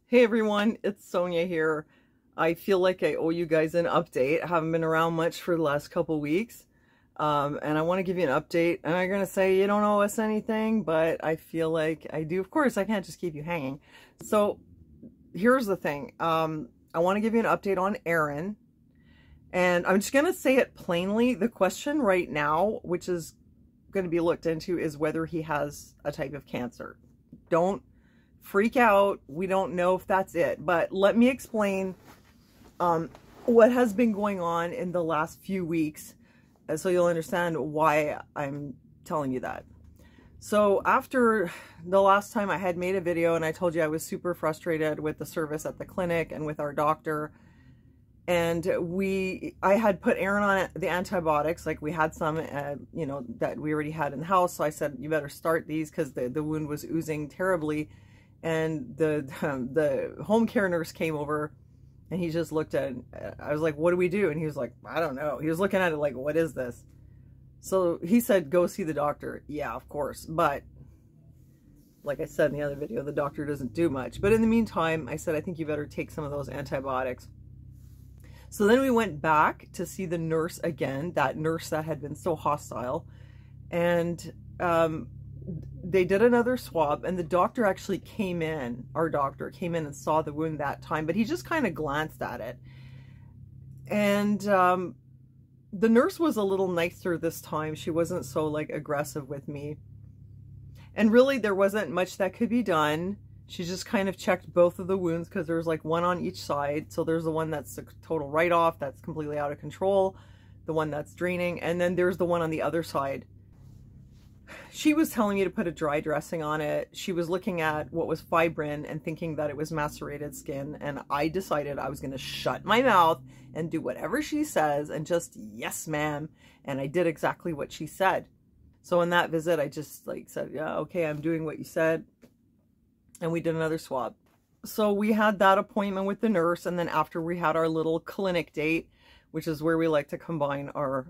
Hey everyone, it's Sonia here. I feel like I owe you guys an update. I haven't been around much for the last couple weeks. And I want to give you an update. And I'm going to say you don't owe us anything, but I feel like I do. Of course, I can't just keep you hanging. So here's the thing. I want to give you an update on Arron. And I'm just going to say it plainly. The question right now, which is going to be looked into, is whether he has a type of cancer. Don't freak out. We don't know if that's it, but let me explain what has been going on in the last few weeks, so you'll understand why I'm telling you that. So after the last time I had made a video and I told you I was super frustrated with the service at the clinic and with our doctor, and I had put Arron on the antibiotics, like we had some, you know, that we already had in the house. So I said, you better start these because the wound was oozing terribly. And the home care nurse came over and he just looked at it. I was like, what do we do? And he was like, I don't know. He was looking at it like, what is this? So he said, go see the doctor. Yeah, of course. But like I said in the other video, the doctor doesn't do much. But in the meantime, I said, I think you better take some of those antibiotics. So then we went back to see the nurse again, that nurse that had been so hostile. And they did another swab, and the doctor actually came in, our doctor came in and saw the wound that time, but he just kind of glanced at it. And the nurse was a little nicer this time. She wasn't so like aggressive with me. And really there wasn't much that could be done. She just kind of checked both of the wounds because there's like one on each side. So there's the one that's a total write-off, that's completely out of control, the one that's draining, and then there's the one on the other side. She was telling me to put a dry dressing on it. She was looking at what was fibrin and thinking that it was macerated skin. And I decided I was going to shut my mouth and do whatever she says and just, yes, ma'am. And I did exactly what she said. So in that visit, I just like said, yeah, okay, I'm doing what you said. And we did another swab. So we had that appointment with the nurse. And then after we had our little clinic date, which is where we like to combine our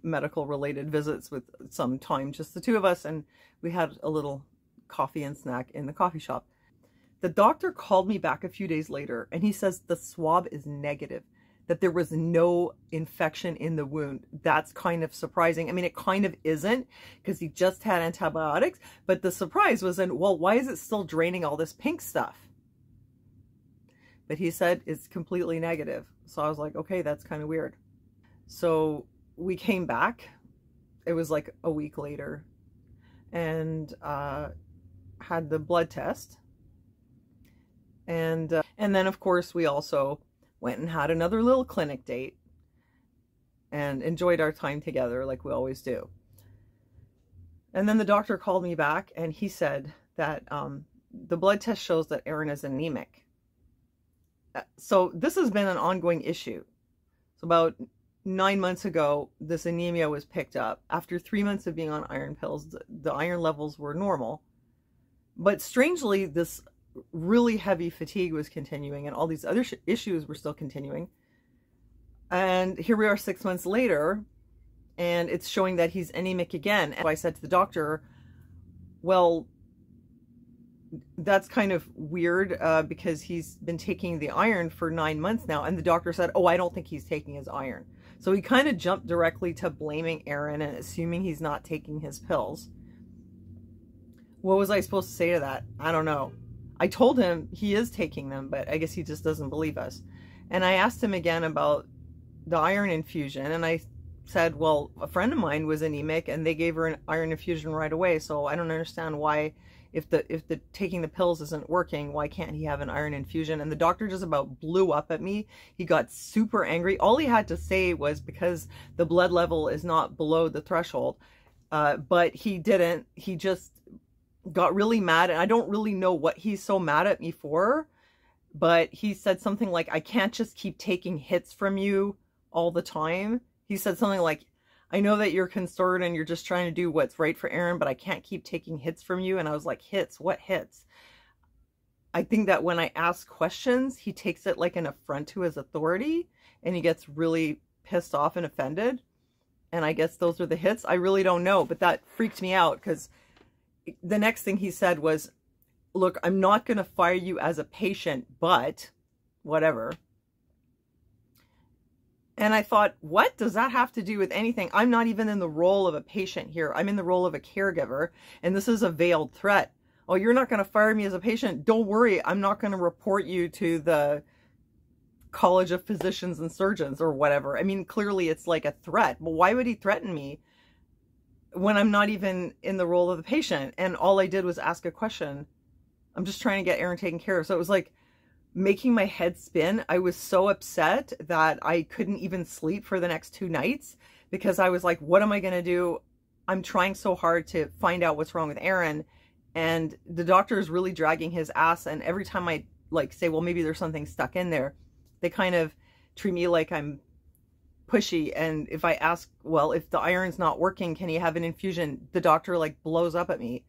medical related visits with some time, just the two of us, and we had a little coffee and snack in the coffee shop. The doctor called me back a few days later and he says the swab is negative, that there was no infection in the wound. That's kind of surprising. I mean, it kind of isn't because he just had antibiotics, but the surprise was in, well, why is it still draining all this pink stuff? But he said it's completely negative. So I was like, okay, that's kind of weird. So we came back, it was like a week later, and had the blood test. And then of course we also went and had another little clinic date and enjoyed our time together like we always do. And then the doctor called me back and he said that the blood test shows that Arron is anemic. So this has been an ongoing issue. So about 9 months ago, this anemia was picked up. After 3 months of being on iron pills, the iron levels were normal. But strangely, this really heavy fatigue was continuing and all these other issues were still continuing. And here we are 6 months later, and it's showing that he's anemic again. And I said to the doctor, well, that's kind of weird because he's been taking the iron for 9 months now. And the doctor said, oh, I don't think he's taking his iron. So he kind of jumped directly to blaming Arron and assuming he's not taking his pills. What was I supposed to say to that? I don't know. I told him he is taking them, but I guess he just doesn't believe us. And I asked him again about the iron infusion. And I said, well, a friend of mine was anemic and they gave her an iron infusion right away. So I don't understand why, if the taking the pills isn't working, why can't he have an iron infusion? And the doctor just about blew up at me. He got super angry. All he had to say was because the blood level is not below the threshold. But he didn't. He just got really mad. And I don't really know what he's so mad at me for. But he said something like, I can't just keep taking hits from you all the time. He said something like, I know that you're concerned and you're just trying to do what's right for Arron, but I can't keep taking hits from you. And I was like, hits? What hits? I think that when I ask questions, he takes it like an affront to his authority and he gets really pissed off and offended. And I guess those are the hits. I really don't know, but that freaked me out because the next thing he said was, look, I'm not going to fire you as a patient, but whatever. And I thought, what does that have to do with anything? I'm not even in the role of a patient here. I'm in the role of a caregiver, and this is a veiled threat. Oh, you're not going to fire me as a patient. Don't worry. I'm not going to report you to the College of Physicians and Surgeons or whatever. I mean, clearly it's like a threat. But why would he threaten me when I'm not even in the role of the patient? And all I did was ask a question. I'm just trying to get Arron taken care of. So it was like making my head spin. I was so upset that I couldn't even sleep for the next 2 nights because I was like, what am I going to do? I'm trying so hard to find out what's wrong with Arron. And the doctor is really dragging his ass. And every time I like say, well, maybe there's something stuck in there, they kind of treat me like I'm pushy. And if I ask, well, if the iron's not working, can you have an infusion? The doctor like blows up at me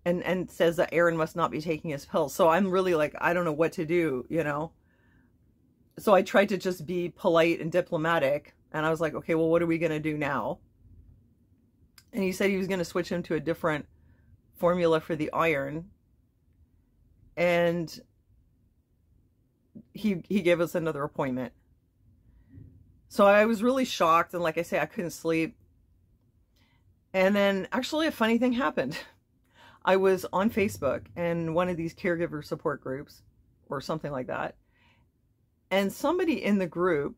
and says that Arron must not be taking his pills. So I'm really like, I don't know what to do, you know? So I tried to just be polite and diplomatic. And I was like, okay, well, what are we going to do now? And he said he was going to switch him to a different formula for the iron. And he gave us another appointment. So I was really shocked. And like I say, I couldn't sleep. And then actually a funny thing happened. I was on Facebook and one of these caregiver support groups or something like that. And somebody in the group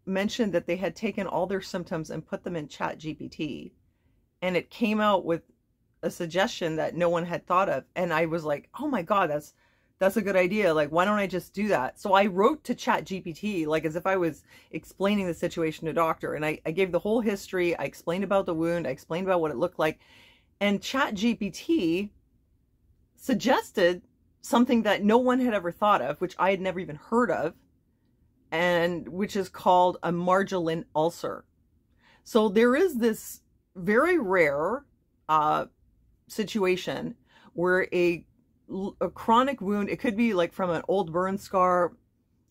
mentioned that they had taken all their symptoms and put them in ChatGPT. And it came out with a suggestion that no one had thought of. And I was like, oh my God, that's a good idea. Like, why don't I just do that? So I wrote to ChatGPT, like as if I was explaining the situation to a doctor. And I gave the whole history. I explained about the wound. I explained about what it looked like. And ChatGPT suggested something that no one had ever thought of, which I had never even heard of, and which is called a Marjolin ulcer. So there is this very rare situation where a chronic wound, it could be like from an old burn scar,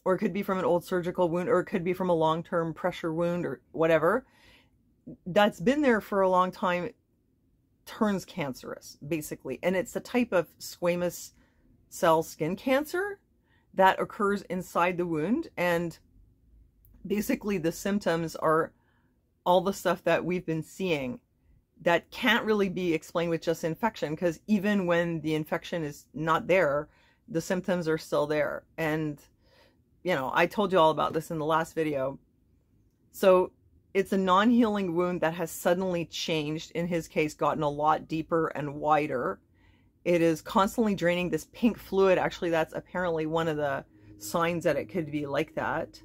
or it could be from an old surgical wound, or it could be from a long-term pressure wound or whatever, that's been there for a long time, turns cancerous, basically. And it's a type of squamous cell skin cancer that occurs inside the wound. And basically the symptoms are all the stuff that we've been seeing that can't really be explained with just infection, because even when the infection is not there, the symptoms are still there. And, you know, I told you all about this in the last video. So it's a non-healing wound that has suddenly changed, in his case, gotten a lot deeper and wider. It is constantly draining this pink fluid. Actually, that's apparently one of the signs that it could be like that.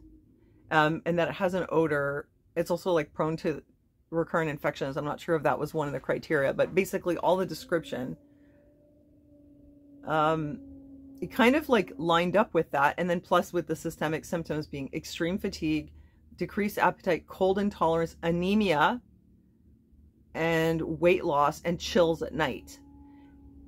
And that it has an odor. It's also like prone to recurrent infections. I'm not sure if that was one of the criteria, but basically all the description, it kind of like lined up with that. And then plus with the systemic symptoms being extreme fatigue, decreased appetite, cold intolerance, anemia, and weight loss, and chills at night.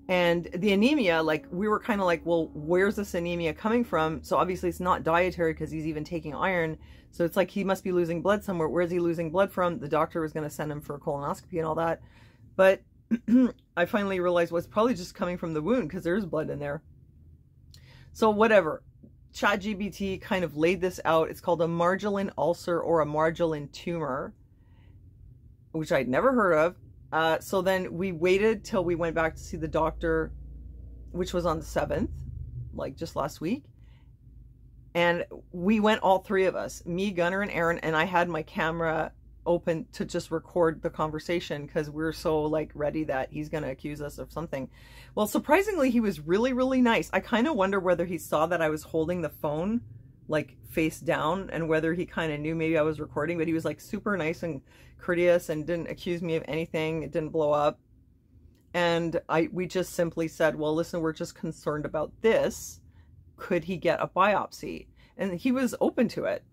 And the anemia, like, we were kind of like, well, where's this anemia coming from? So obviously it's not dietary, because he's even taking iron. So it's like he must be losing blood somewhere. Where's he losing blood from? The doctor was going to send him for a colonoscopy and all that. But I finally realized, well, it's probably just coming from the wound, because there's blood in there. So whatever. ChatGPT kind of laid this out. It's called a Marjolin ulcer or a Marjolin tumor, which I'd never heard of. So then we waited till we went back to see the doctor, which was on the 7th, like just last week. And we went, all 3 of us, me, Gunnar, and Arron, and I had my camera open to just record the conversation, because we're so like ready that he's going to accuse us of something. Well, surprisingly, he was really, really nice. I kind of wonder whether he saw that I was holding the phone like face down, and whether he kind of knew maybe I was recording, but he was like super nice and courteous and didn't accuse me of anything. It didn't blow up. And we just simply said, well, listen, we're just concerned about this. Could he get a biopsy? And he was open to it.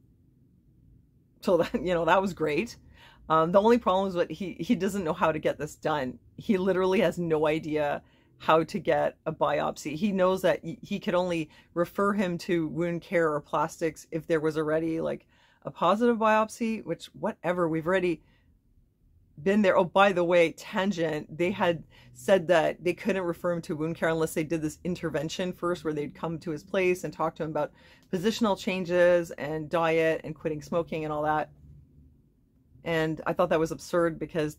So that, you know, that was great. The only problem is that he doesn't know how to get this done. He literally has no idea how to get a biopsy. He knows that he could only refer him to wound care or plastics if there was already like a positive biopsy, which whatever, we've already been there. Oh, by the way, tangent, they had said that they couldn't refer him to wound care unless they did this intervention first, where they'd come to his place and talk to him about positional changes and diet and quitting smoking and all that. And I thought that was absurd because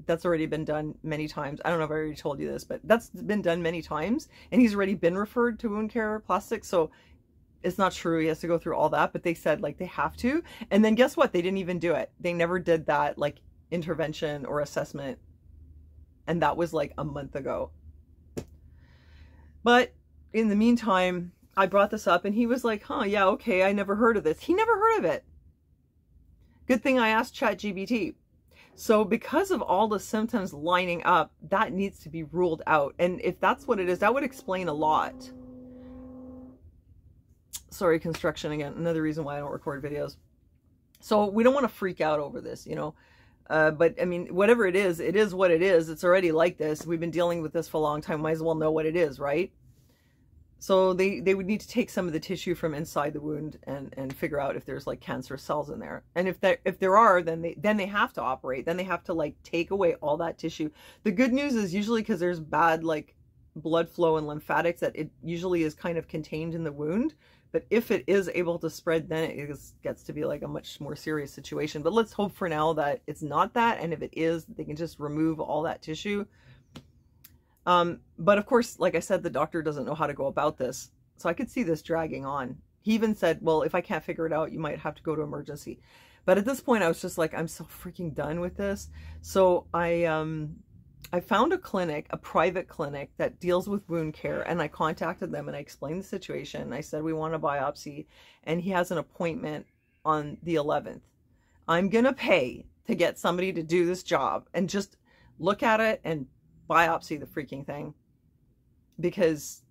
that's already been done many times. I don't know if I already told you this, but that's been done many times, and he's already been referred to wound care plastic. So it's not true. He has to go through all that, but they said like they have to. And then guess what? They didn't even do it. They never did that like intervention or assessment. And that was like a month ago. But in the meantime, I brought this up and he was like, huh, yeah, okay, I never heard of this. He never heard of it. Good thing I asked ChatGPT. So because of all the symptoms lining up, that needs to be ruled out. And if that's what it is, that would explain a lot. Sorry, construction again. Another reason why I don't record videos. So we don't want to freak out over this, you know. But I mean, whatever it is what it is. It's already like this. We've been dealing with this for a long time. Might as well know what it is, right? So they would need to take some of the tissue from inside the wound and figure out if there's like cancerous cells in there. And if there are, then they have to operate. Then they have to like take away all that tissue. The good news is usually because there's bad like blood flow and lymphatics, that it usually is kind of contained in the wound. But if it is able to spread, then it gets to be like a much more serious situation. But let's hope for now that it's not that. And if it is, they can just remove all that tissue. But of course, like I said, the doctor doesn't know how to go about this. So I could see this dragging on. He even said, well, if I can't figure it out, you might have to go to emergency. But at this point, I was just like, I'm so freaking done with this. So I found a clinic, a private clinic that deals with wound care, and I contacted them and I explained the situation. I said, we want a biopsy, and he has an appointment on the 11th. I'm going to pay to get somebody to do this job and just look at it and biopsy the freaking thing, because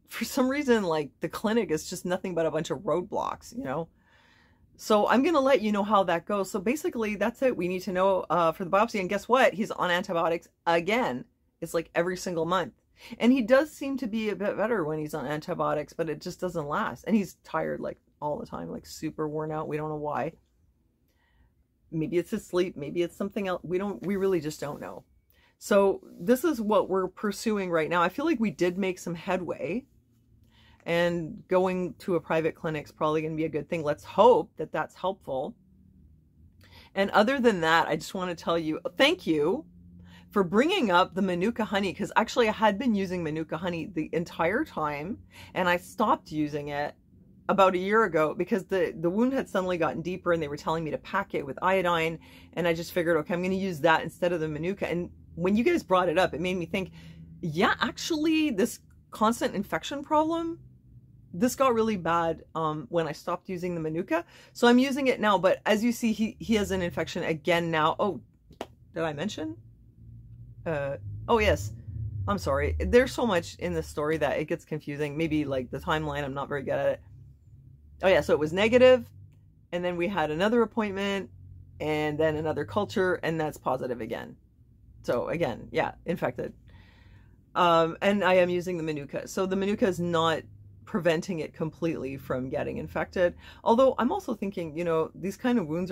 for some reason, like, the clinic is just nothing but a bunch of roadblocks, you know? So I'm going to let you know how that goes. So basically, that's it. We need to know for the biopsy. And guess what? He's on antibiotics again. It's like every single month. And he does seem to be a bit better when he's on antibiotics, but it just doesn't last. And he's tired like all the time, like super worn out. We don't know why. Maybe it's his sleep. Maybe it's something else. We really just don't know. So this is what we're pursuing right now. I feel like we did make some headway. And going to a private clinic is probably going to be a good thing. Let's hope that that's helpful. And other than that, I just want to tell you, thank you for bringing up the Manuka honey. Because actually I had been using Manuka honey the entire time. And I stopped using it about a year ago because the wound had suddenly gotten deeper and they were telling me to pack it with iodine. And I just figured, okay, I'm going to use that instead of the Manuka. And when you guys brought it up, it made me think, yeah, actually this constant infection problem, this got really bad when I stopped using the Manuka. So I'm using it now, but as you see, he has an infection again now. Oh, did I mention? Oh yes, I'm sorry. There's so much in this story that it gets confusing. Maybe like the timeline, I'm not very good at it. Oh yeah, so it was negative, and then we had another appointment, and then another culture, and that's positive again. So again, yeah, infected. And I am using the Manuka. So the Manuka is not preventing it completely from getting infected. Although I'm also thinking, you know, these kind of wounds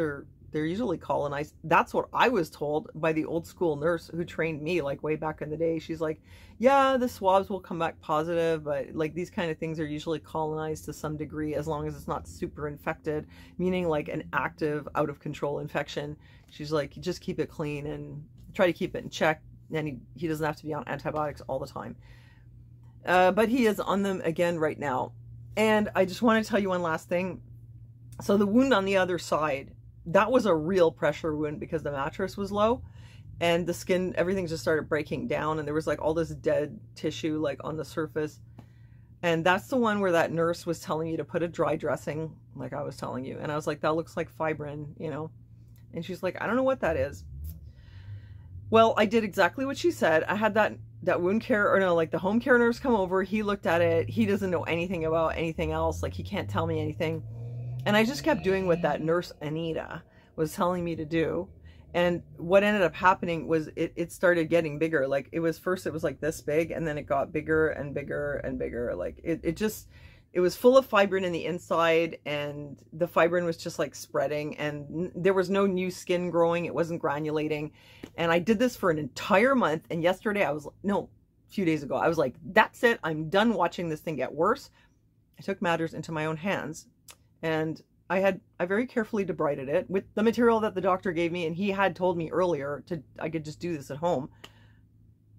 they're usually colonized. That's what I was told by the old school nurse who trained me like way back in the day. She's like, yeah, the swabs will come back positive, but like these kind of things are usually colonized to some degree as long as it's not super infected, meaning like an active out of control infection. She's like, you just keep it clean and try to keep it in check. And he doesn't have to be on antibiotics all the time. But he is on them again right now. And I just want to tell you one last thing. So the wound on the other side, that was a real pressure wound because the mattress was low and the skin, everything just started breaking down and there was like all this dead tissue like on the surface. And that's the one where that nurse was telling you to put a dry dressing, like I was telling you. And I was like, that looks like fibrin, you know? And she's like, I don't know what that is. Well, I did exactly what she said. I had that wound care, or no, like the home care nurse come over. He looked at it. He doesn't know anything about anything else. Like he can't tell me anything. And I just kept doing what that nurse, Anita, was telling me to do. And what ended up happening was it started getting bigger. Like it was like this big, and then it got bigger and bigger and bigger. Like it just, it was full of fibrin in the inside, and the fibrin was just like spreading, and there was no new skin growing. It wasn't granulating. And I did this for an entire month. And yesterday I was, no, a few days ago, I was like, that's it. I'm done watching this thing get worse. I took matters into my own hands, and I very carefully debrided it with the material that the doctor gave me. And he had told me earlier I could just do this at home.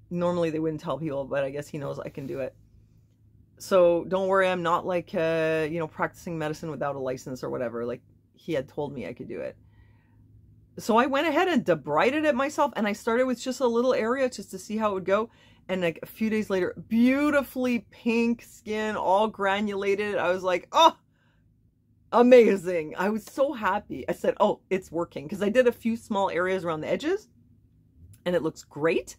Normally they wouldn't tell people, but I guess he knows I can do it. So don't worry, I'm not like, you know, practicing medicine without a license or whatever. Like, he had told me I could do it. So I went ahead and debrided it myself, and I started with just a little area just to see how it would go. And like a few days later, beautifully pink skin, all granulated. I was like, oh, amazing. I was so happy. I said, oh, it's working. Because I did a few small areas around the edges, and it looks great.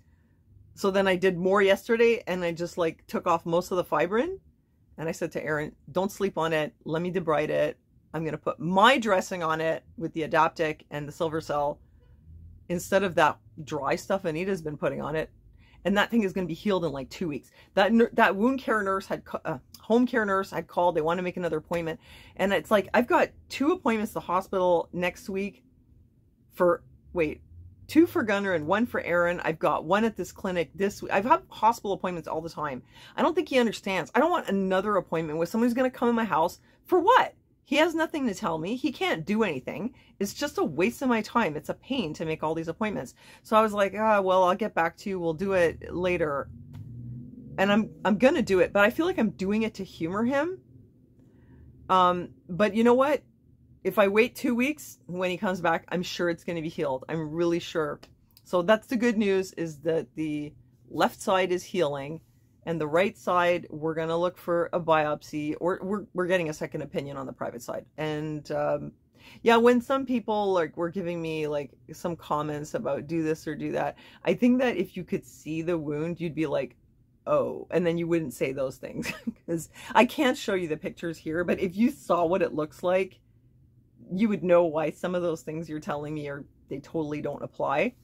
So then I did more yesterday, and I just like took off most of the fibrin. And I said to Arron, don't sleep on it. Let me debride it. I'm going to put my dressing on it with the Adaptic and the Silver Cell instead of that dry stuff Anita's been putting on it. And that thing is going to be healed in like 2 weeks. That wound care nurse had, home care nurse had called. They want to make another appointment. And it's like, I've got 2 appointments at the hospital next week for, wait, 2 for Gunnar and 1 for Arron. I've got 1 at this clinic this week. I've had hospital appointments all the time. I don't think he understands. I don't want another appointment with someone who's going to come in my house for what? He has nothing to tell me. He can't do anything. It's just a waste of my time. It's a pain to make all these appointments. So I was like, well, I'll get back to you. We'll do it later. And I'm going to do it, but I feel like I'm doing it to humor him. But you know what? If I wait 2 weeks, when he comes back, I'm sure it's going to be healed. I'm really sure. So that's the good news, is that the left side is healing, and the right side, we're going to look for a biopsy, or we're getting a second opinion on the private side. And yeah, when some people like were giving me like some comments about do this or do that, I think that if you could see the wound, you'd be like, oh, and then you wouldn't say those things. Because I can't show you the pictures here, but if you saw what it looks like, you would know why some of those things you're telling me they totally don't apply.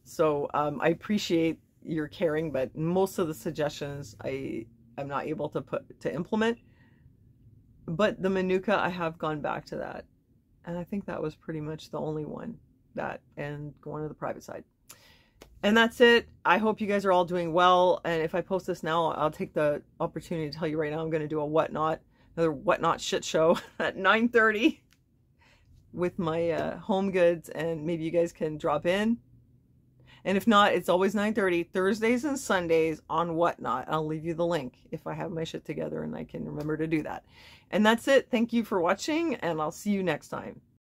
So I appreciate your caring, but most of the suggestions I'm not able to implement. But the Manuka, I have gone back to that, and I think that was pretty much the only one, that and going to the private side. And that's it. I hope you guys are all doing well. And if I post this now, I'll take the opportunity to tell you right now, I'm going to do another whatnot shit show at 9:30 with my home goods, and maybe you guys can drop in. And if not, it's always 9:30 Thursdays and Sundays on Whatnot. I'll leave you the link if I have my shit together and I can remember to do that. And that's it. Thank you for watching, and I'll see you next time.